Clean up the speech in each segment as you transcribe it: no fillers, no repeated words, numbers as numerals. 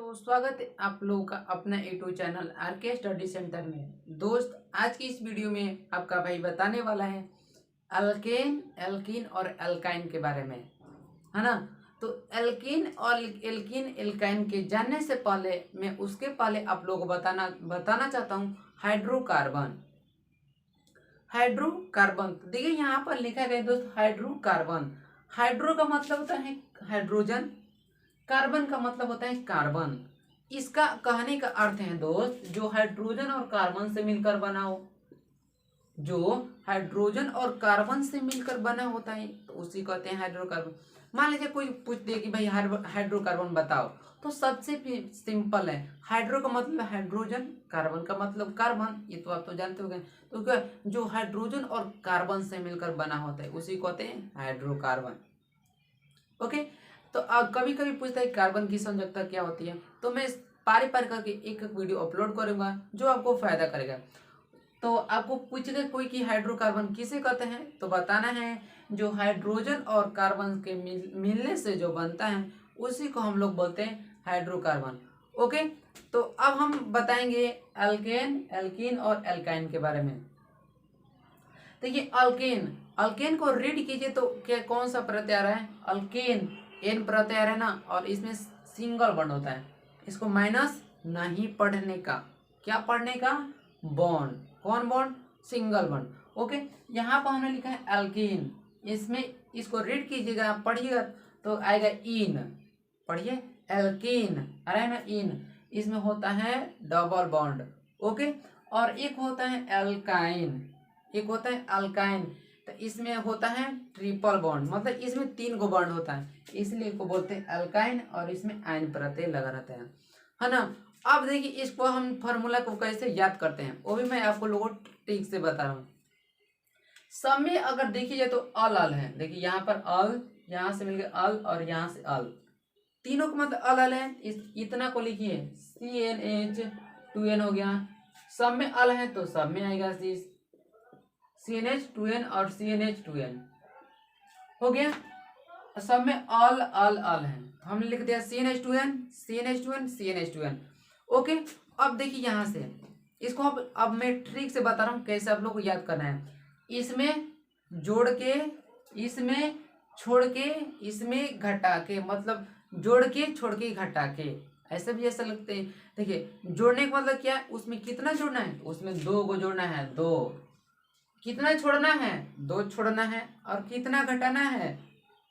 तो स्वागत है आप लोगों का अपना YouTube channel RK study centre में। दोस्त, आज की इस वीडियो में आपका भाई बताने वाला है अल्केन, एल्कीन और एल्काइन के बारे में, है ना। तो एल्कीन और एल्कीन एल्काइन के जानने से पहले मैं उसके पहले आप लोगों को बताना चाहता हूँ हाइड्रोकार्बन। हाइड्रोकार्बन तो देखिए यहाँ पर लिखा गया दोस्त, हाइड्रोकार्बन। हाइड्रो का मतलब होता है हाइड्रोजन, कार्बन का मतलब होता है कार्बन। इसका कहने का अर्थ है दोस्त, जो हाइड्रोजन और कार्बन से मिलकर बना हो, जो हाइड्रोजन और कार्बन से मिलकर बना होता है तो उसी कहते हैं हाइड्रोकार्बन। मान लीजिए कोई पूछ दे कि भाई हाइड्रोकार्बन बताओ, तो सबसे सिंपल है, हाइड्रो का मतलब हाइड्रोजन, कार्बन का मतलब कार्बन, ये तो आप तो जानते हो गए। तो क्या, जो हाइड्रोजन और कार्बन से मिलकर बना होता है उसी कहते हैं हाइड्रोकार्बन। ओके। तो कभी कभी पूछता है कार्बन की संयोजकता क्या होती है, तो मैं पारी पारी करके एक एक वीडियो अपलोड करूंगा जो आपको फायदा करेगा। तो आपको पूछेगा कोई कि हाइड्रोकार्बन किसे कहते हैं, तो बताना है जो हाइड्रोजन और कार्बन के मिलने से जो बनता है उसी को हम लोग बोलते हैं हाइड्रोकार्बन। ओके। तो अब हम बताएंगे अल्केन, एल्कीन और एल्काइन के बारे में। देखिए अल्केन, अल्केन को रीड कीजिए तो क्या कौन सा प्रत्यय आ रहा है, अल्केन, एन प्रत्यय आ रहा है ना, और इसमें सिंगल बॉन्ड होता है। इसको माइनस नहीं पढ़ने का, क्या पढ़ने का, बॉन्ड। कौन बॉन्ड, सिंगल बॉन्ड। ओके। यहाँ पर हमने लिखा है अल्केन, इसमें इसको रीड कीजिएगा, पढ़िएगा तो आएगा इन, पढ़िए एल्केन आ रहा है ना, इन, इसमें होता है डबल बॉन्ड। ओके। और एक होता है एल्काइन, एक होता है अल्काइन, तो इसमें होता है ट्रिपल बॉन्ड, मतलब इसमें 3 गो बॉन्ड होता है, इसलिए इसको बोलते हैं अल्काइन, और इसमें आयन प्रत्यय लगा रहता है ना। अब देखिए इसको हम फॉर्मूला को कैसे याद करते हैं वो भी मैं आपको लोगों को ठीक से बता रहा हूँ। सब में अगर देखिए जाए तो अल अल है, देखिए यहाँ पर अल, यहाँ से मिल गया अल, और यहाँ से अल, तीनों का मतलब अल अल है। इतना को लिखिए CnH2n हो गया, सब में अल है तो सब में आएगा CnH2n और CnH2n हो गया, सब में अल अल अल है, हमने लिख दिया CnH2n CnH2n CnH2n। ओके। अब देखिए यहाँ से इसको अब मैं ट्रिक से बता रहा हूँ कैसे आप लोग को याद करना है। इसमें जोड़ के, इसमें छोड़ के, इसमें घटा के, मतलब जोड़ के छोड़ के घटा के, ऐसे भी ऐसा लगते हैं। देखिए जोड़ने का मतलब क्या है, उसमें कितना जोड़ना है, उसमें 2 को जोड़ना है, 2, कितना छोड़ना है, 2 छोड़ना है, और कितना घटाना है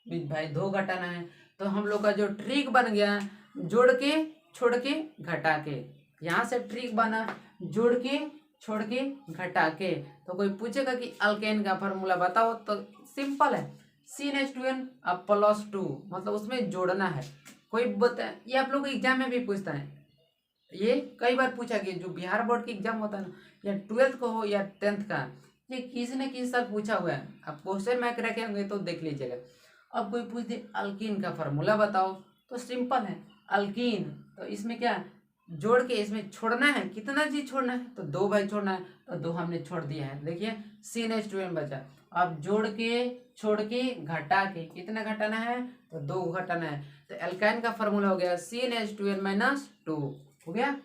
भाई 2 घटाना है। तो हम लोग का जो ट्रिक बन गया, जोड़ के छोड़ के घटा के, यहाँ से ट्रिक बना जोड़ के छोड़ के घटा के। तो कोई पूछेगा कि अल्केन का फॉर्मूला बताओ, तो सिंपल है CnH2n अब +2, मतलब उसमें जोड़ना है। कोई बता, ये आप लोग एग्जाम में भी पूछता है, ये कई बार पूछा गया, जो बिहार बोर्ड की एग्जाम होता है ना, या 12th को हो या 10th का, ये किसी न किसी साल पूछा हुआ है। अब क्वेश्चन मैं रखे होंगे तो देख लीजिएगा। अब कोई पूछ दे अल्कीन का फॉर्मूला बताओ, तो सिंपल है अल्कीन, तो इसमें क्या जोड़ के इसमें छोड़ना है, कितना चीज छोड़ना है, तो 2 भाई छोड़ना है, तो 2 हमने छोड़ दिया है। देखिए CnH2n बचा, अब जोड़ के छोड़ के घटा के, कितना घटाना है, तो 2 घटाना है। तो एल्काइन का फॉर्मूला हो गया CnH2n - 2 हो गया।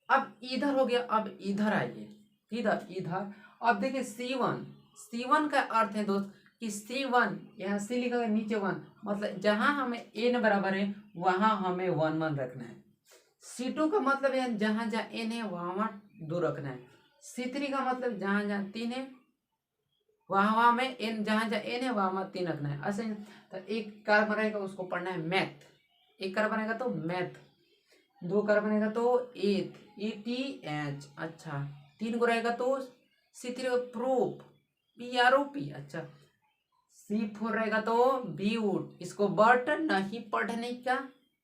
अब इधर हो गया, अब इधर आइए, इधर इधर। अब देखिए C1 का अर्थ है दोस्त कि C1, यहाँ C लिखा है नीचे 1, मतलब जहां हमें n बराबर है वहां हमें 1 1 रखना है। C2 का मतलब है जहां जहां n है वहां 2 रखना है। C3 का मतलब जहां जहां 3 है वहां वहां में n, जहां जहां n है वहां 3 रखना है। ऐसे तो एक कार्बन रहेगा उसको पढ़ना है मैथ, एक कार्बन रहेगा तो मैथ, 2 कार्बन रहेगा तो ETH, अच्छा 3 को रहेगा तो C3 प्रूफ PROP, अच्छा C4 रहेगा तो ब्यूट, इसको बट नहीं पढ़ने का,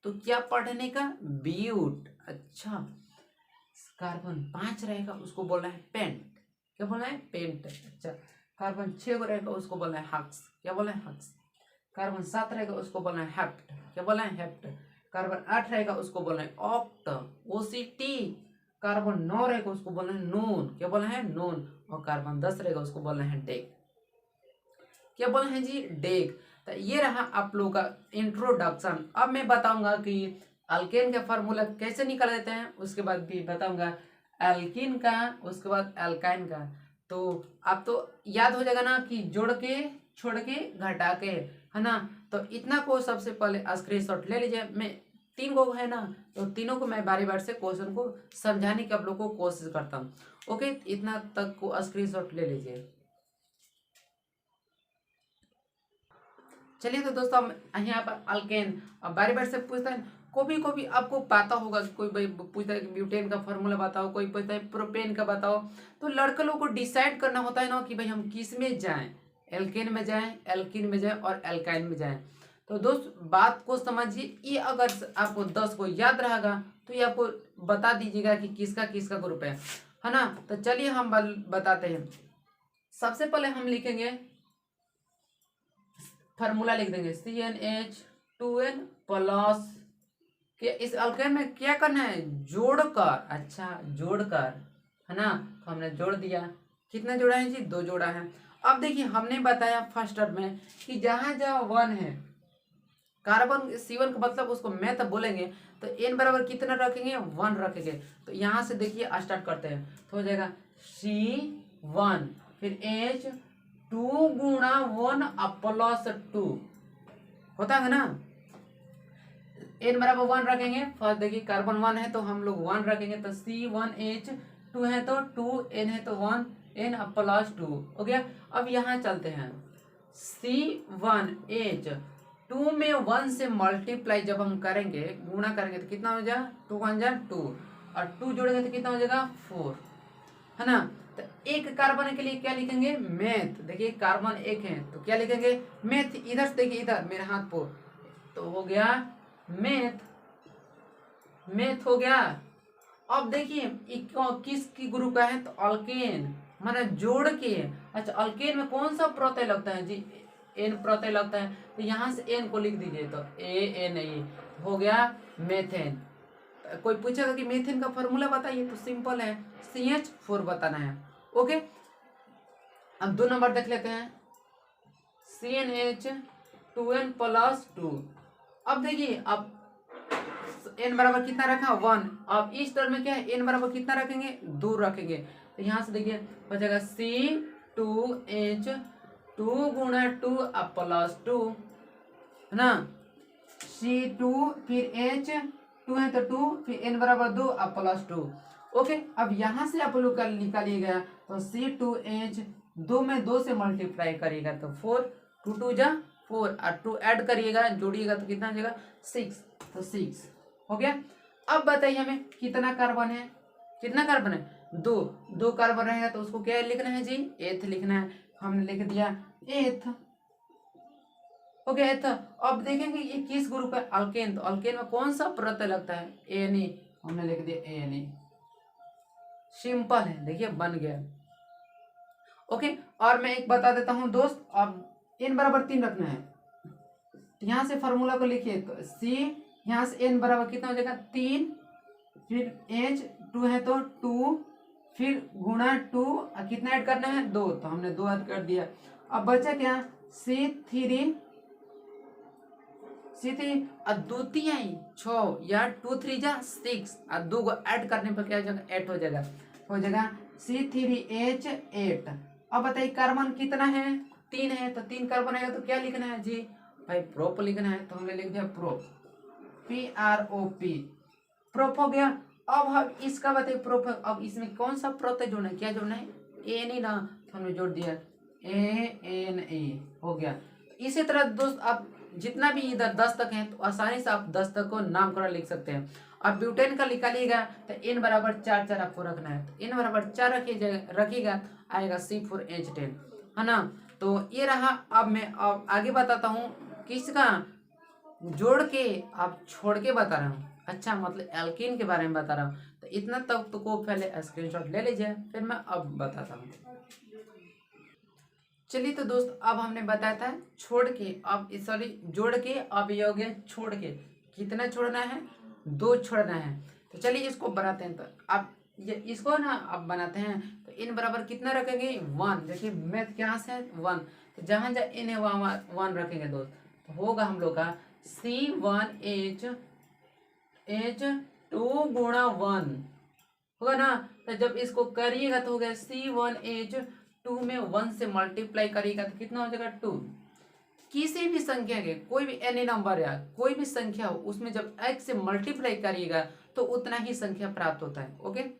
तो क्या पढ़ने का, ब्यूट। अच्छा कार्बन 5 रहेगा उसको बोलना है पेंट, क्या बोलना है, पेंट। अच्छा कार्बन 6 को रहेगा उसको बोलना है हक्स, क्या बोलना है, हक्स। कार्बन 7 रहेगा उसको बोलना है हेप्ट, क्या बोलना है, हेप्ट। कार्बन 8 रहेगा उसको बोलना है ऑक्ट, OCT। कार्बन 9 रहेगा उसको बोलना है नून, क्या बोलना है, नून। और कार्बन 10 रहेगा उसको बोलना है डेक, क्या बोलना है जी, डेक। तो ये रहा आप लोगों का इंट्रोडक्शन। अब मैं बताऊंगा कि अल्केन का फार्मूला कैसे निकाल देते हैं उसके बाद भी बताऊंगा, एल्कीन का, उसके बाद एल्काइन का। तो आप तो याद हो जाएगा ना कि जोड़ के, छोड़ के, घटा के, है ना। तो इतना को सबसे पहले स्क्रीनशॉट ले लीजिए। मैं 3 को है ना, तो तीनों को मैं बारी बारी से क्वेश्चन को समझाने की आप लोग को कोशिश करता हूँ। ओके, इतना तक को स्क्रीनशॉट ले लीजिए। चलिए तो दोस्तों हम यहाँ पर अल्केन अब बारी बारी से पूछते हैं। को भी आपको पता होगा कि कोई भाई पूछता है कि ब्यूटेन का फॉर्मूला बताओ, कोई पूछता है प्रोपेन का बताओ। तो लड़के लोगों को डिसाइड करना होता है ना कि भाई हम किस में जाएं, एल्केन में जाएं, एल्किन में जाएं और एल्काइन में जाएं। तो दोस्त बात को समझिए, ये अगर आपको 10 को याद रहेगा तो ये आपको बता दीजिएगा कि किसका किसका ग्रुप है ना। तो चलिए हम बताते हैं। सबसे पहले हम लिखेंगे, फार्मूला लिख देंगे CnH2n प्लस के। इस अल्केन में क्या करना है, जोड़कर, अच्छा जोड़कर, है ना। तो हमने जोड़ दिया, कितना जोड़ा है जी, 2 जोड़ा है। अब देखिए हमने बताया फर्स्ट स्टेप में कि जहां जहां 1 है कार्बन C1 का मतलब उसको मैथ बोलेंगे तो n बराबर कितना रखेंगे, 1 रखेंगे। तो यहाँ से देखिए स्टार्ट करते हैं। तो हो जाएगा C1 फिर H2 गुणा 1 प्लस 2 होता है ना। n बराबर 1 रखेंगे, फर्स्ट देखिए कार्बन 1 है तो हम लोग 1 रखेंगे। तो C1H2 है तो 2, n है तो 1, n प्लस 2 हो गया। अब यहाँ चलते हैं, C1H2 में 1 से मल्टीप्लाई जब हम करेंगे, गुणा करेंगे तो कितना हो जाएगा, 2 1 जा 2 और 2 जोड़ेंगे तो कितना हो जाएगा 4, है ना। तो एक कार्बन के लिए क्या लिखेंगे, मेथ। देखिए कार्बन 1 है तो क्या लिखेंगे, मेथ। इधर से देखिए, इधर मेरे हाथ पर, तो हो गया मेथ, मेथ हो गया। अब देखिए किस की ग्रुप का है, तो अल्केन, माने जोड़ के। अच्छा अल्केन में कौन सा प्रत्यय लगता है जी, एन प्रत्यय लगता है। तो यहाँ से एन को लिख दीजिए, तो ANE हो गया मेथेन। कोई पूछेगा कि मेथेन का फॉर्मूला बताइए तो सिंपल है, CH4 बताना है। ओके, अब 2 नंबर देख लेते हैं, CnH2n प्लस 2। अब देखिए अब n बराबर कितना रखा, 1। अब इस टर्म में क्या है, n बराबर कितना रखेंगे, 2 रखेंगे। तो यहाँ से देखिए हो जाएगा C2H2 गुणा 2 प्लस 2, है ना। C2 फिर H2 है तो 2, फिर n बराबर 2 प्लस 2। ओके, अब यहाँ से आप लोग का निकालिएगा तो C2H 2 में 2 से मल्टीप्लाई करिएगा तो 4, 2 2 जा 4 और 2 ऐड करिएगा, जोड़िएगा तो कितना आ जाएगा 6, तो 6 हो गया। अब बताइए हमें कितना कार्बन है, कितना कार्बन है, 2। 2 कार्बन रहेगा तो उसको क्या लिखना है जी, एथ लिखना है। हमने लिख दिया एथ, हो गया एथ। अब देखेंगे ये किस ग्रुप है, अल्केन। तो अल्केन में कौन सा प्रत्यय लगता है, ANE, हमने लिख दिया ANE। सिंपल है, देखिए बन गया। ओके, और मैं एक बता देता हूं दोस्त, अब n बराबर 3 रखना है। यहां से फार्मूला को लिखिए, तो C यहाँ से n बराबर कितना हो जाएगा 3, फिर H2 है तो 2, फिर गुणा 2 कितना ऐड करना है 2, तो हमने 2 ऐड कर दिया। अब बचा क्या, C3 और 2 3 6 या 2 3 जा 6 और 2 को ऐड करने पर क्या हो जाएगा 8 हो जाएगा C3H8। अब बताइए कार्बन कितना है, 3 है। तो 3 कार्बन आएगा तो क्या लिखना है जी, भाई प्रोप लिखना है। तो हमने लिख दिया प्रोप, PROP, प्रोप हो गया। अब हम इसका बताइए प्रोप, अब इसमें कौन सा प्रत्यय जोड़ना है, क्या जोड़ना है, ANE ना। तो हमने जोड़ दिया ANE, हो गया। इसी तरह दोस्त आप जितना भी इधर 10 तक है तो आसानी से आप 10 तक को नामकरण लिख सकते हैं। अब ब्यूटेन का निकालिएगा तो n बराबर 4 4 आपको रखना है। तो n बराबर 4 रखिएगा, आएगा C4H10, है ना। तो ये रहा। अब मैं अब आगे बताता हूँ किसका, जोड़ के आप छोड़ के बता रहा हूँ, अच्छा मतलब एल्कीन के बारे में बता रहा हूँ। तो इतना तक तो को पहले स्क्रीनशॉट ले लीजिए, फिर मैं अब बताता हूँ। चलिए तो दोस्त अब हमने बताया था छोड़ के, अब सॉरी जोड़ के, अब ये हो गया छोड़ के। कितना छोड़ना है, 2 छोड़ना है। तो चलिए इसको बनाते हैं। तो अब ये इसको ना अब बनाते हैं। तो इन बराबर कितना रखेंगे 1, देखिए मैथ क्या से है 1, तो जहाँ जहाँ इन है वहाँ 1 रखेंगे दोस्त। तो होगा हम लोग का C1H H2 × 1 होगा ना। तो जब इसको करिएगा तो हो गया C1H2 में 1 से मल्टीप्लाई करिएगा तो कितना हो जाएगा 2। किसी भी संख्या के कोई भी एनी नंबर या कोई भी संख्या हो उसमें जब x से मल्टीप्लाई करिएगा तो उतना ही संख्या प्राप्त होता है। ओके, तो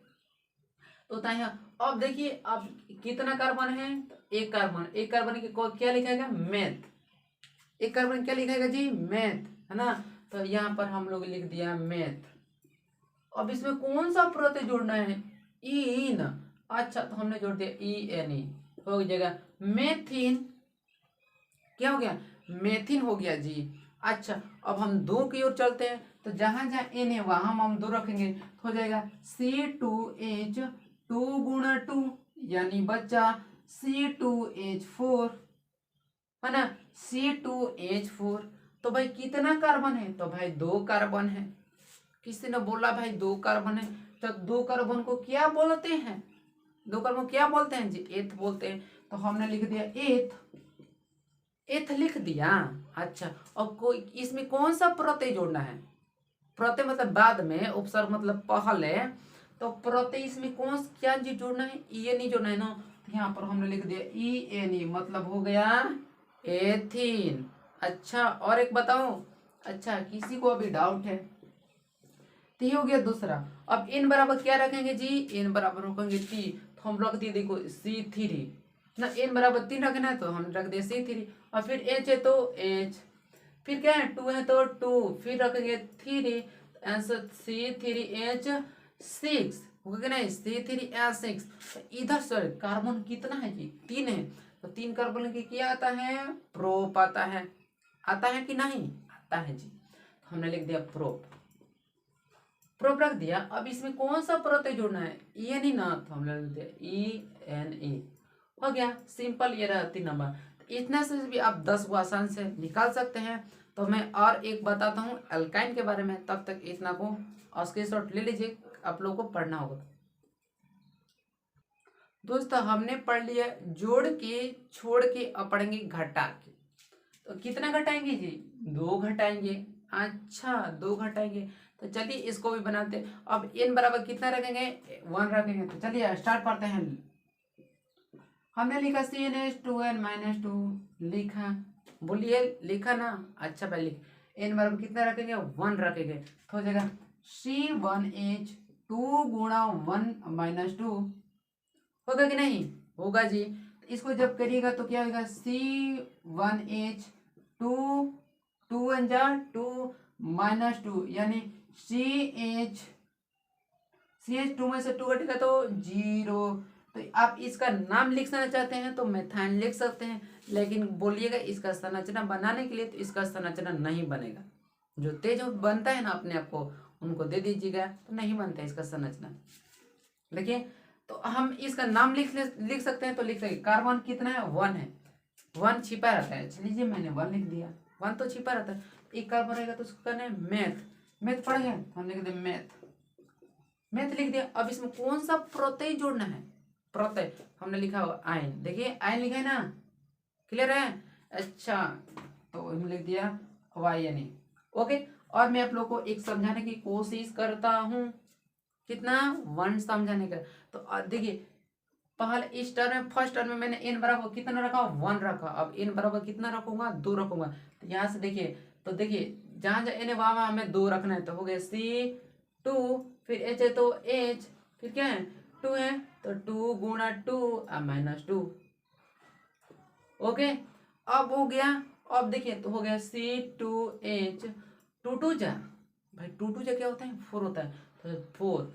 उतना ही। अब देखिए अब कितना कार्बन है, तो एक कार्बन, एक कार्बन के क्या लिखाएगा मैथ, एक कार्बन क्या लिखाएगा जी मैथ, है ना। तो यहाँ पर हम लोग लिख दिया मैथ। अब इसमें कौन सा प्रत्यय जोड़ना है, इन। अच्छा तो हमने जोड़ दिया ENE, हो जाएगा मेथिन। क्या हो गया मेथिन हो गया जी। अच्छा अब हम 2 की ओर चलते हैं, तो जहां जहां N है वहां हम 2 रखेंगे तो हो जाएगा C2H2 × 2 यानी बच्चा C2H4, है ना C2H4। तो भाई कितना कार्बन है, तो भाई 2 कार्बन है। किसी ने बोला भाई 2 कार्बन है, तो 2 कार्बन को क्या बोलते हैं, 2 कार्बन को क्या बोलते हैं जी एथ बोलते हैं। तो हमने लिख दिया एथ, एथ लिख दिया। अच्छा अब कोई इसमें कौन सा प्रत्यय जोड़ना है, प्रत्यय मतलब बाद में, उपसर्ग मतलब पहले। तो प्रत्यय इसमें कौन क्या चीज जोड़ना है, ENE जोड़ना है ना। तो यहाँ पर हमने लिख दिया ENE, मतलब हो गया एथीन। अच्छा और एक बताओ, अच्छा किसी को अभी डाउट है तो ये हो गया दूसरा। अब इन बराबर क्या रखेंगे जी, इन बराबर रखेंगे टी, तो हम रख दिए देखो C3 ना, n बराबर 3 रखना है तो हम रख दिए C3। और फिर H है तो H, फिर क्या है 2 है तो 2, फिर रखेंगे 3, आंसर C3H6 होगा कि नहीं, C3H6। तो इधर सर कार्बन कितना है जी 3 है, तो 3 कार्बन की क्या आता है प्रोप आता है, आता है कि नहीं आता है जी। तो हमने लिख दिया प्रोप, प्रोप रख दिया। अब इसमें कौन सा प्रत्यय जोड़ना है ENE ना, तो हमने लिख दिया ENE, हो गया सिंपल। ये रहा 3 नंबर। तो इतना से भी आप 10 को आसान से निकाल सकते हैं। तो मैं और एक बताता हूँ अल्काइन के बारे में, तब तक इतना को स्क्रीनशॉट ले लीजिए, आप लोगों को पढ़ना होगा। दोस्तों हमने पढ़ लिया जोड़ के, छोड़ के और पढ़ेंगे घटा के। तो कितना घटाएंगे जी 2 घटाएंगे। अच्छा 2 घटाएंगे, तो चलिए इसको भी बनाते हैं। अब n बराबर कितना रखेंगे 1 रखेंगे। तो चलिए स्टार्ट करते हैं। हमने लिखा CnH2n-2 लिखा, बोलिए लिखा ना। अच्छा पहले लिख n बराबर कितना रखेंगे 1 रखेंगे, तो हो जाएगा C1H2 × 1 - 2 होगा कि नहीं, होगा जी। इसको जब करिएगा तो क्या होगा C1H2 2 × 2 - 2 यानी CH2 में से 2 घटेगा तो 0। तो आप इसका नाम लिखना चाहते हैं तो मेथाइन लिख सकते हैं, लेकिन बोलिएगा इसका संरचना बनाने के लिए तो इसका संरचना नहीं बनेगा। जो तेज बनता है ना अपने आप को उनको दे दीजिएगा, तो नहीं बनता है इसका संरचना। देखिए तो हम इसका नाम लिख सकते हैं, तो लिख सकते कार्बन कितना है 1 है, 1 छिपा रहता है। चलिए मैंने 1 लिख दिया, 1 तो छिपा रहता है। एक कार्बन रहेगा तो उसको कहना है मैथ, मैथ पढ़ गए, हम लिख दें मैथ, मैथ लिख दिया। अब इसमें कौन सा प्रत्यय जोड़ना है, प्रत्यय हमने लिखा हुआ आयन, देखिए आयन लिखा है ना, क्लियर है। अच्छा तो हम लिख दिया YNA। ओके, और मैं आप लोग को एक समझाने की कोशिश करता हूँ, कितना 1 समझाने का। तो देखिए पहले इस टर्म में, फर्स्ट टर्म में मैंने n बराबर कितना रखा 1 रखा, अब n बराबर कितना रखूंगा 2 रखूंगा। तो यहाँ से देखिए, तो देखिए जहाँ जहाँ n है वहाँ हमें 2 रखना है। तो हो गया C2, फिर H है तो H, फिर क्या है 2 है तो 2 × 2 - 2। ओके अब हो गया। अब देखिए तो हो गया C2H, 2 2 जा भाई 2 2 जा क्या होता है 4 होता है, तो 4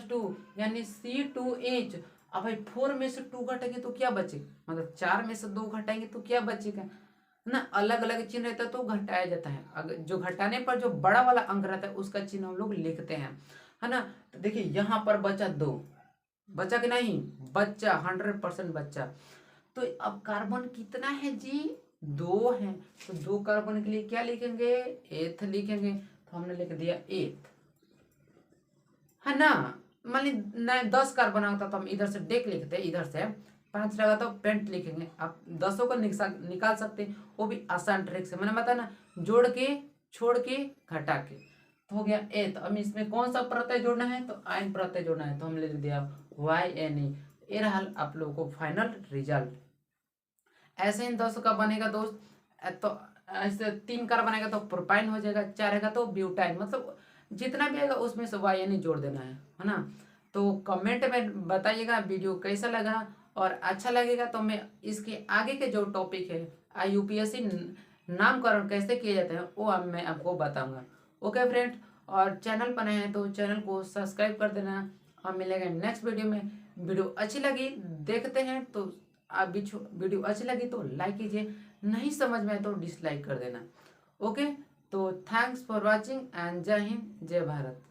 - 2 यानी C2H। अब भाई 4 में से 2 घटेंगे तो क्या बचेगा, मतलब 4 में से 2 घटाएंगे तो क्या बचेगा ना, अलग अलग चिन्ह रहता है तो घटाया जाता है। अगर जो घटाने पर जो बड़ा वाला अंक रहता है उसका चिन्ह हम लोग लिखते हैं, है ना। तो देखिए यहाँ पर बचा 2, बचा कि नहीं, बच्चा 100% बच्चा। तो अब कार्बन कितना है जी 2 है, तो 2 कार्बन के लिए क्या लिखेंगे एथ लिखेंगे। तो हमने लिख दिया एथ, है ना। मान ली 10 कार्बन होता तो हम इधर से डेक लिखते, इधर से 5 लगा तो पेंट लिखेंगे। आप 10 को निकाल सकते हैं, वो भी आसान ट्रिक से, मैंने बताया ना जोड़ के, छोड़ के, घटा के। तो हो गया ए। तो अब इसमें कौन सा प्रत्यय जोड़ना है, तो आयन प्रत्यय जोड़ना है, तो हम लिख दिया YNE। ये रहा आप लोगों को फाइनल रिजल्ट। ऐसे इन 10 का बनेगा दोस्त, तो ऐसे 3 का बनेगा तो प्रोपाइन हो जाएगा, 4 रहेगा तो ब्यूटाइन, मतलब जितना भी आएगा उसमें से YNE जोड़ देना है ना। तो कमेंट में बताइएगा वीडियो कैसा लगा, और अच्छा लगेगा तो मैं इसके आगे के जो टॉपिक है IUPAC नामकरण कैसे किए जाते हैं वो अब मैं आपको बताऊंगा। ओके फ्रेंड, और चैनल पर नए हैं तो चैनल को सब्सक्राइब कर देना। और मिलेंगे नेक्स्ट वीडियो में। वीडियो अच्छी लगी देखते हैं तो आप भी वीडियो अच्छी लगी तो लाइक कीजिए, नहीं समझ में आए तो डिसलाइक कर देना। ओके, तो थैंक्स फॉर वॉचिंग एंड जय हिंद जय भारत।